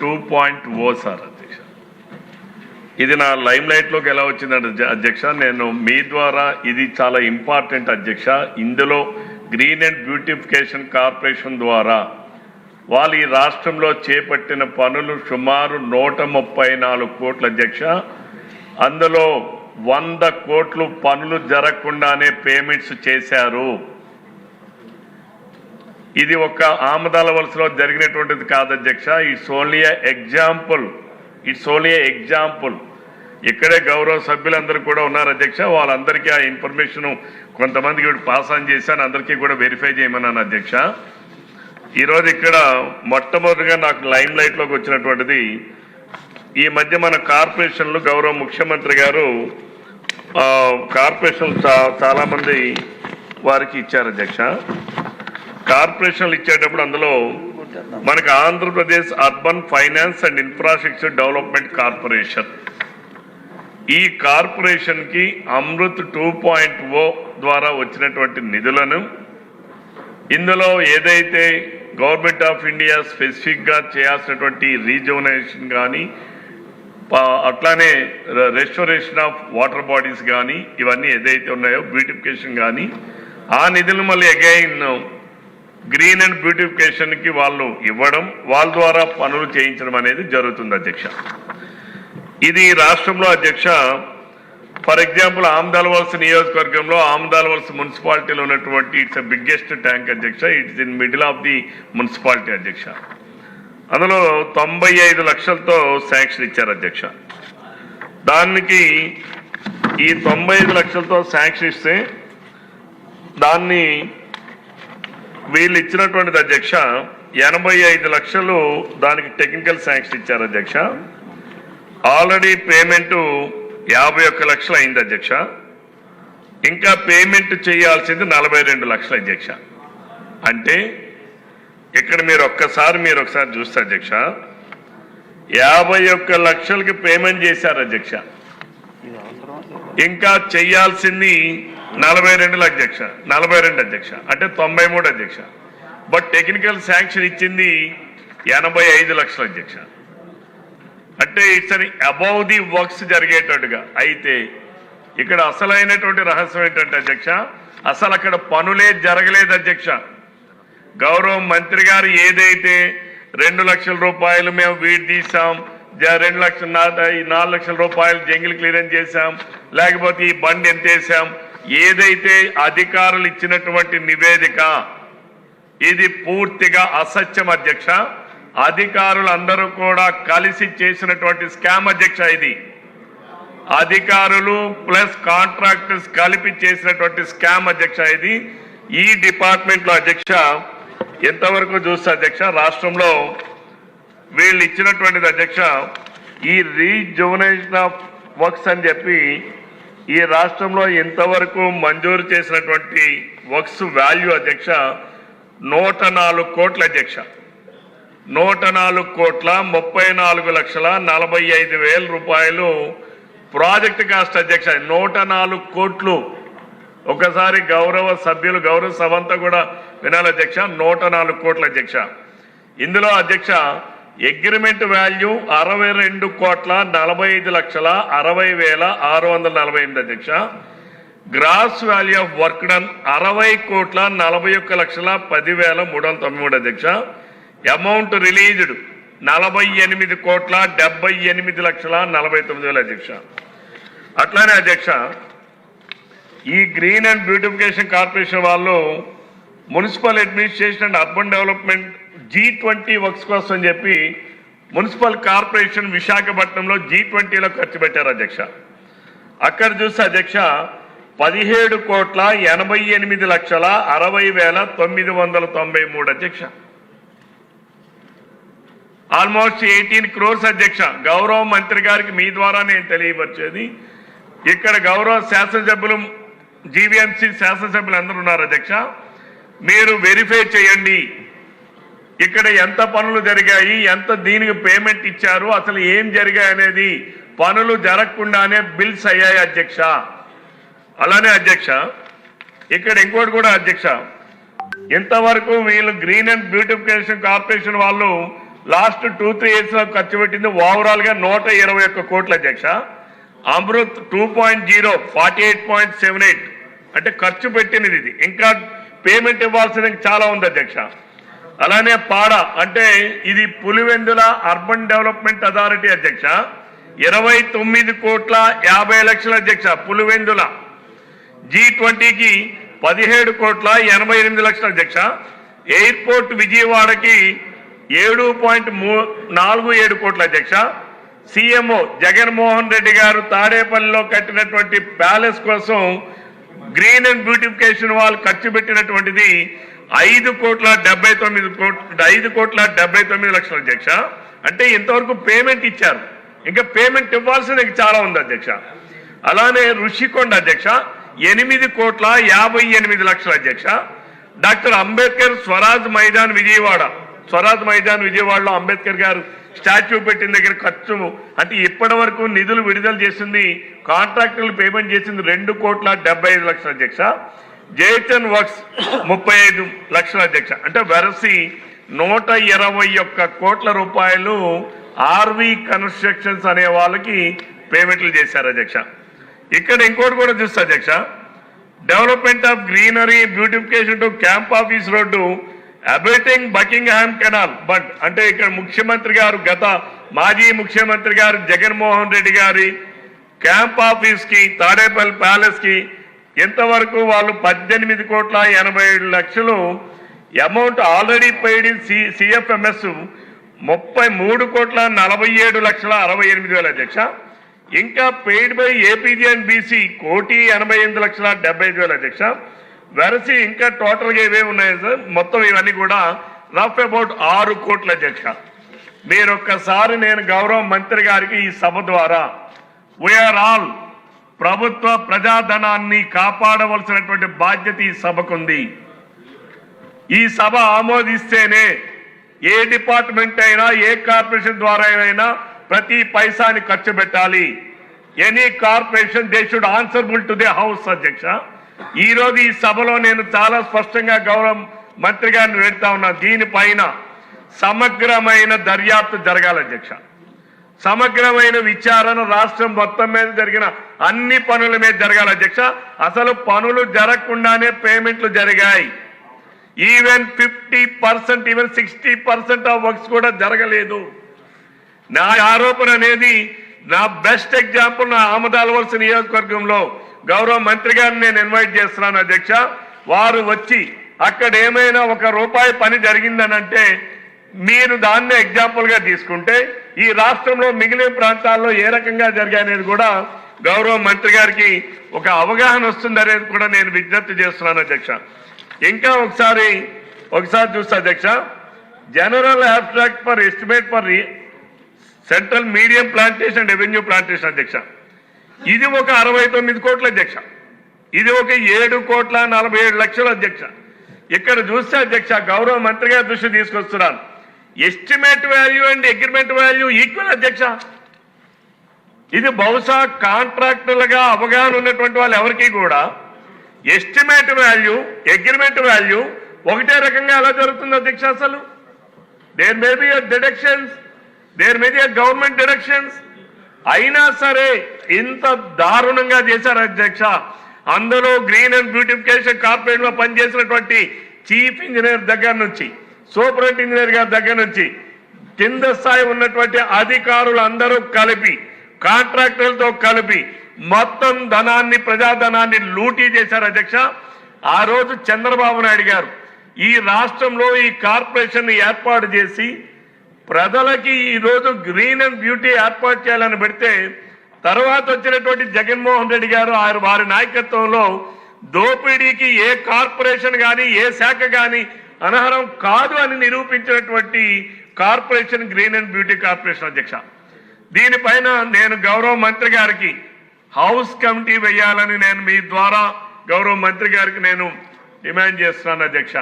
2.0 sir అధ్యక్ష. ఇది నా లైమ్ లైట్లోకి ఎలా వచ్చిందంటే అధ్యక్ష, నేను మీ ద్వారా ఇది చాలా ఇంపార్టెంట్ అధ్యక్ష. ఇందులో గ్రీన్ అండ్ బ్యూటిఫికేషన్ కార్పొరేషన్ ద్వారా వాళ్ళు ఈ రాష్ట్రంలో చేపట్టిన పనులు సుమారు 134 కోట్ల అధ్యక్ష. అందులో 100 కోట్లు పనులు జరగకుండానే పేమెంట్స్ చేశారు. ఇది ఒక ఆమదాల వలసలో జరిగినటువంటిది కాదు అధ్యక్ష. It's only example. ఇక్కడే గౌరవ సభ్యులందరూ కూడా ఉన్నారు అధ్యక్ష. వాళ్ళందరికీ ఆ ఇన్ఫర్మేషన్ కొంతమందికి పాస్ ఆన్ చేశాను, అందరికీ కూడా వెరిఫై చేయమన్నాను అధ్యక్ష. ఈరోజు ఇక్కడ మొట్టమొదటిగా నాకు లైమ్ లైట్లోకి వచ్చినటువంటిది ఈ మధ్య మన కార్పొరేషన్లు గౌరవ ముఖ్యమంత్రి గారు కార్పొరేషన్లు చాలామంది వారికి ఇచ్చారు అధ్యక్ష. కార్పొరేషన్లు ఇచ్చేటప్పుడు అందులో మనకు Andhra Pradesh urban finance and infrastructure development corporation, ఈ కార్పొరేషన్కి అమృత్ 2.0 ద్వారా వచ్చినటువంటి నిధులను ఇందులో ఏదైతే గవర్నమెంట్ ఆఫ్ ఇండియా స్పెసిఫిక్గా చేయాల్సినటువంటి రీజోనేషన్ కానీ అట్లానే రెస్టోరేషన్ ఆఫ్ వాటర్ బాడీస్ కానీ ఇవన్నీ ఏదైతే ఉన్నాయో బ్యూటిఫికేషన్ కానీ ఆ నిధులు మళ్ళీ అగైన్ గ్రీన్ అండ్ బ్యూటిఫికేషన్కి వాళ్ళు ఇవ్వడం, వాళ్ళ ద్వారా పనులు చేయించడం అనేది జరుగుతుంది అధ్యక్ష. ఇది రాష్ట్రంలో అధ్యక్ష ఫర్ ఎగ్జాంపుల్ ఆమదాలవలస నియోజకవర్గంలో ఆమదాలవలస మున్సిపాలిటీలో ఉన్నటువంటి ఇట్స్ బిగ్గెస్ట్ ట్యాంక్ అధ్యక్ష. It's in middle of the municipality అధ్యక్ష. అందులో 95 లక్షలతో శాంక్షన్ ఇచ్చారు అధ్యక్ష. దానికి ఈ 95 లక్షలతో శాంక్షన్ ఇస్తే దాన్ని వీళ్ళు ఇచ్చినటువంటిది అధ్యక్ష 85 లక్షలు దానికి టెక్నికల్ శాంక్షన్ ఇచ్చారు అధ్యక్ష. ఆల్రెడీ పేమెంట్ 51 లక్షలు అయింది అధ్యక్ష. ఇంకా పేమెంట్ చేయాల్సింది 42 లక్షలు అధ్యక్ష. అంటే ఇక్కడ మీరు ఒకసారి చూస్తే అధ్యక్ష 51 లక్షలకి పేమెంట్ చేశారు అధ్యక్ష. ఇంకా చెయ్యాల్సింది 42 అధ్యక్ష, 42 అధ్యక్ష, అంటే 93 అధ్యక్ష. బట్ టెక్నికల్ శాంక్షన్ ఇచ్చింది 85 లక్షలు అధ్యక్ష. అంటే ఇట్స్ అని అబౌవ్ ది వర్క్స్ జరిగేటట్టుగా. అయితే ఇక్కడ అసలైనటువంటి రహస్యం ఏంటంటే అధ్యక్ష, అసలు అక్కడ పనులే జరగలేదు అధ్యక్ష. గౌరవ మంత్రి గారు ఏదైతే 2 లక్షల రూపాయలు మేము వీడి తీసాం, 4 లక్షల రూపాయలు జంగిల్ క్లియరెన్స్ చేశాం, లేకపోతే ఈ బండి ఎంత వేసాం, ఏదైతే అధికారులు ఇచ్చినటువంటి నివేదిక ఇది పూర్తిగా అసత్యం అధ్యక్ష. అధికారులందరూ కూడా కలిసి చేసినటువంటి స్కామ్ అధ్యక్ష. ఇది అధికారులు ప్లస్ కాంట్రాక్టర్స్ కలిపి చేసినటువంటి స్కామ్ అధ్యక్ష. ఇది ఈ డిపార్ట్మెంట్ లో అధ్యక్ష ఎంతవరకు చూస్తే అధ్యక్ష రాష్ట్రంలో వీళ్ళు ఇచ్చినటువంటిది అధ్యక్ష ఈ రీజోనేషన్ ఆఫ్ వర్క్స్ అని చెప్పి ఈ రాష్ట్రంలో ఎంతవరకు మంజూరు చేసినటువంటి వర్క్స్ వాల్యూ అధ్యక్ష 104 కోట్ల అధ్యక్ష. 104 కోట్ల 34,45,000 రూపాయలు ప్రాజెక్ట్ కాస్ట్ అధ్యక్ష. 104 కోట్లు. ఒకసారి గౌరవ సభ్యులు గౌరవ సభ అంతా కూడా వినాలి అధ్యక్ష. 104 కోట్ల అధ్యక్ష. ఇందులో అధ్యక్ష అగ్రిమెంట్ వాల్యూ 62,45,60,608 అధ్యక్ష. Gross value of work done 60,41,10,393 అధ్యక్ష. అమౌంట్ రిలీజ్డ్ 48,78,49,000 అధ్యక్ష. అట్లానే అధ్యక్ష ఈ గ్రీన్ అండ్ బ్యూటిఫికేషన్ కార్పొరేషన్ వాళ్ళు municipal administration and urban development G20 works కోసం అని చెప్పి మున్సిపల్ కార్పొరేషన్ విశాఖపట్నంలో G20లో ఖర్చు పెట్టారు అధ్యక్ష. అక్కడ చూస్తే అధ్యక్ష 17,88,60,993 అధ్యక్ష. ఆల్మోస్ట్ 18 crores అధ్యక్ష. గౌరవ మంత్రి గారికి మీ ద్వారా నేను తెలియవచ్చేది, ఇక్కడ గౌరవ శాసనసభ్యులు జీవీఎంసీ శాసనసభ్యులు అందరూ ఉన్నారు అధ్యక్ష. మీరు వెరిఫై చేయండి ఇక్కడ ఎంత పనులు జరిగాయి, ఎంత దీనికి పేమెంట్ ఇచ్చారు, అసలు ఏం జరిగాయి అనేది. పనులు జరగకుండానే బిల్స్ అయ్యాయి అధ్యక్ష. అలానే అధ్యక్ష ఇక్కడ ఇంకోటి కూడా అధ్యక్ష, ఇంతవరకు వీళ్ళు గ్రీన్ అండ్ బ్యూటిఫికేషన్ కార్పొరేషన్ వాళ్ళు లాస్ట్ 2-3 years లో ఖర్చు పెట్టింది ఓవరాల్ గా 121 కోట్ల అధ్యక్ష. అమృత్ 2.0 48.78 అంటే ఖర్చు పెట్టినది ఇది. ఇంకా పేమెంట్ ఇవ్వాల్సింది చాలా ఉంది అధ్యక్ష. అలానే పాడ అంటే ఇది పులివెందుల అర్బన్ డెవలప్మెంట్ అథారిటీ అధ్యక్ష 29,50,00,000 అధ్యక్ష. పులివెందుల G20కి 17,88,00,000 అధ్యక్ష. ఎయిర్పోర్ట్ విజయవాడకి 7.47 కోట్ల అధ్యక్ష. సీఎంఓ జగన్మోహన్ రెడ్డి గారు తాడేపల్లిలో కట్టినటువంటి ప్యాలెస్ కోసం గ్రీన్ అండ్ బ్యూటిఫికేషన్ వాళ్ళు ఖర్చు పెట్టినటువంటిది 5,79,00,000 అధ్యక్ష. అంటే ఇంతవరకు పేమెంట్ ఇచ్చారు, ఇంకా పేమెంట్ ఇవ్వాల్సింది చాలా ఉంది అధ్యక్ష. అలానే ఋషికొండ అధ్యక్ష 8,58,00,000 అధ్యక్ష. డాక్టర్ అంబేద్కర్ స్వరాజ్ మైదాన్ విజయవాడలో అంబేద్కర్ గారు స్టాచ్యూ పెట్టిన దగ్గర ఖర్చు అంటే ఇప్పటి వరకు నిధులు విడుదల చేసింది, కాంట్రాక్టర్లు పేమెంట్ చేసింది 2,75,00,000 అధ్యక్ష. జేచన్ వర్క్స్ 35,00,000 అధ్యక్ష. అంటే వెరసి 121 కోట్ల రూపాయలు ఆర్వి కన్స్ట్రక్షన్స్ అనే వాళ్ళకి పేమెంట్లు చేశారు అధ్యక్ష. ఇక్కడ ఇంకోటి కూడా చూస్తా అధ్యక్ష, development of greenery beautification to camp office road abating Buckingham canal but అంటే ఇక్కడ ముఖ్యమంత్రి గారు మాజీ ముఖ్యమంత్రి గారు జగన్మోహన్ రెడ్డి గారి క్యాంప్ ఆఫీస్ కి తాడేపల్లి ప్యాలెస్ కి ఎంతవరకు వాళ్ళు 18,87,00,000 amount already paid in CFMS 33,47,68,000 అధ్యక్ష. ఇంకా paid by APG and BC 1,88,75,000 అధ్యక్ష. వెరసి ఇంకా టోటల్ గా ఇవే ఉన్నాయి సార్. మొత్తం ఇవన్నీ కూడా రఫ్ అబౌట్ 6 కోట్ల అధ్యక్ష. మీరు ఒక్కసారి నేను గౌరవ మంత్రి గారికి ఈ సభ ద్వారా వీఆర్ ఆల్ ప్రభుత్వ ప్రజాధనాన్ని కాపాడవలసినటువంటి బాధ్యత ఈ సభకుంది. ఈ సభ ఆమోదిస్తేనే ఏ డిపార్ట్మెంట్ అయినా ఏ కార్పొరేషన్ ద్వారా అయినా ప్రతి పైసాని ఖర్చు పెట్టాలి. Any corporation they should answerable to the house అధ్యక్ష. ఈ రోజు ఈ సభలో నేను చాలా స్పష్టంగా గౌరవ మంత్రి గారిని వేడుతా ఉన్నా, దీనిపైన సమగ్రమైన దర్యాప్తు జరగాలి అధ్యక్ష. సమగ్రమైన విచారణ రాష్ట్రం మొత్తం మీద జరిగిన అన్ని పనుల మీద జరగాలి అధ్యక్ష. అసలు పనులు జరగకుండానే పేమెంట్లు జరిగాయి. ఈవెన్ 50% ఈవెన్ 60% ఆఫ్ వర్క్స్ కూడా జరగలేదు. నా ఆరోపణ అనేది నా బెస్ట్ ఎగ్జాంపుల్ నా ఆమదాలవలస నియోజకవర్గంలో గౌరవ మంత్రి గారిని నేను ఇన్వైట్ చేస్తున్నాను అధ్యక్ష. వారు వచ్చి అక్కడ ఏమైనా ₹1 పని జరిగిందనంటే మీరు దాన్నే ఎగ్జాంపుల్ గా తీసుకుంటే ఈ రాష్ట్రంలో మిగిలిన ప్రాంతాల్లో ఏ రకంగా జరిగాయనేది కూడా గౌరవ మంత్రి గారికి ఒక అవగాహన వస్తుందనేది కూడా నేను విజ్ఞప్తి చేస్తున్నాను అధ్యక్ష. ఇంకా ఒకసారి చూస్తా అధ్యక్ష, general abstract for estimate for central medium plantation and revenue plantation అధ్యక్ష, ఇది ఒక 69 కోట్ల అధ్యక్ష. ఇది ఒక 7,47,00,000 అధ్యక్ష. ఇక్కడ చూస్తే అధ్యక్ష గౌరవ మంత్రి గారి దృష్టి తీసుకొస్తున్నాను, estimate value and agreement value equal అధ్యక్ష. ఇది బహుశా కాంట్రాక్టర్లుగా అవగాహన ఉన్నటువంటి వాళ్ళు ఎవరికి కూడా ఎస్టిమేట్ వాల్యూ అగ్రిమెంట్ వాల్యూ ఒకటే రకంగా ఎలా జరుగుతుంది అధ్యక్ష? అసలు there may be deductions, there may be government deductions. అయినా సరే ఇంత దారుణంగా చేశారు అధ్యక్ష. అందులో గ్రీన్ అండ్ బ్యూటిఫికేషన్ కార్పొరేట్ లో పనిచేసినటువంటి చీఫ్ ఇంజనీర్ దగ్గర నుంచి సూపరింటెండెంట్ ఇంజనీర్ గారి దగ్గర నుంచి కింద స్థాయి ఉన్నటువంటి అధికారులు అందరూ కలిపి కాంట్రాక్టర్లతో కలిపి మొత్తం ధనాన్ని ప్రజాధనాన్ని లూటీ చేశారు అధ్యక్ష. ఆ రోజు చంద్రబాబు నాయుడు గారు ఈ రాష్ట్రంలో ఈ కార్పొరేషన్ ఏర్పాటు చేసి ప్రజలకి ఈ రోజు గ్రీన్ అండ్ బ్యూటీ ఏర్పాటు చేయాలని పెడితే తర్వాత వచ్చినటువంటి జగన్మోహన్ రెడ్డి గారు వారి నాయకత్వంలో దోపిడీకి ఏ కార్పొరేషన్ కానీ ఏ శాఖ కానీ అనర్హం కాదు అని నిరూపించినటువంటి corporation green and beauty corporation అధ్యక్ష. దీనిపైన నేను గౌరవ మంత్రి గారికి హౌస్ కమిటీ వేయాలని నేను మీ ద్వారా గౌరవ మంత్రి గారికి నేను డిమాండ్ చేస్తున్నాను అధ్యక్ష.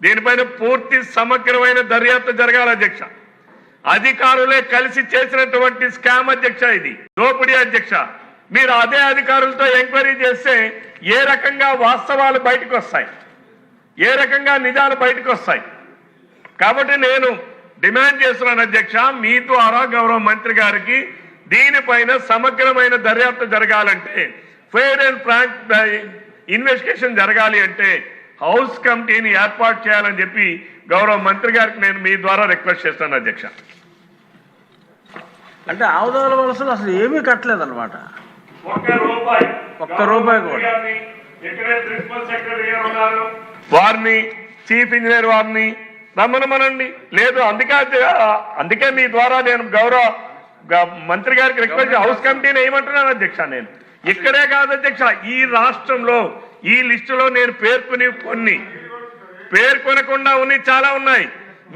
దీనిపైన పూర్తి సమగ్రమైన దర్యాప్తు జరగాలి అధ్యక్ష. అధికారులే కలిసి చేసినటువంటి స్కామ్ అధ్యక్ష, ఇది దోపిడీ అధ్యక్ష. మీరు అదే అధికారులతో ఎంక్వైరీ చేస్తే ఏ రకంగా వాస్తవాలు బయటకు వస్తాయి, ఏ రకంగా నిజాలు బయటకు వస్తాయి. కాబట్టి నేను డిమాండ్ చేస్తున్నాను అధ్యక్ష, మీ ద్వారా గౌరవ మంత్రి గారికి దీనిపైన సమగ్రమైన దర్యాప్తు జరగాలంటే, ఫెయిర్ అండ్ ఫ్రాంక్ ఇన్వెస్టిగేషన్ జరగాలి అంటే హౌస్ కమిటీని ఏర్పాటు చేయాలని చెప్పి గౌరవ మంత్రి గారికి నేను మీ ద్వారా రిక్వెస్ట్ చేస్తాను అధ్యక్ష. అంటే ఆవుదాల వలసలు అసలు ఏమీ కట్టలేదన్నమాట. ఒక్క రూపాయి కూడా. ప్రిన్సిపల్ సెక్రటరీ గారు ఉన్నారు, వారిని చీఫ్ ఇంజనీర్ వారిని రమ్మనమనండి. లేదు అందుకే మీ ద్వారా నేను గౌరవ మంత్రి గారికి రిక్వెస్ట్ హౌస్ కమిటీని ఏమంటున్నాను అధ్యక్ష. నేను ఇక్కడే కాదు అధ్యక్ష, ఈ రాష్ట్రంలో ఈ లిస్టులో నేను పేర్కొనకుండా ఉన్నాయి చాలా ఉన్నాయి.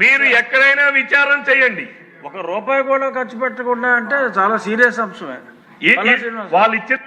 మీరు ఎక్కడైనా విచారణ చేయండి. ఒక రూపాయి కూడా ఖర్చు పెట్టకుండా అంటే చాలా సీరియస్ అంశమే. వాళ్ళు ఇచ్చిన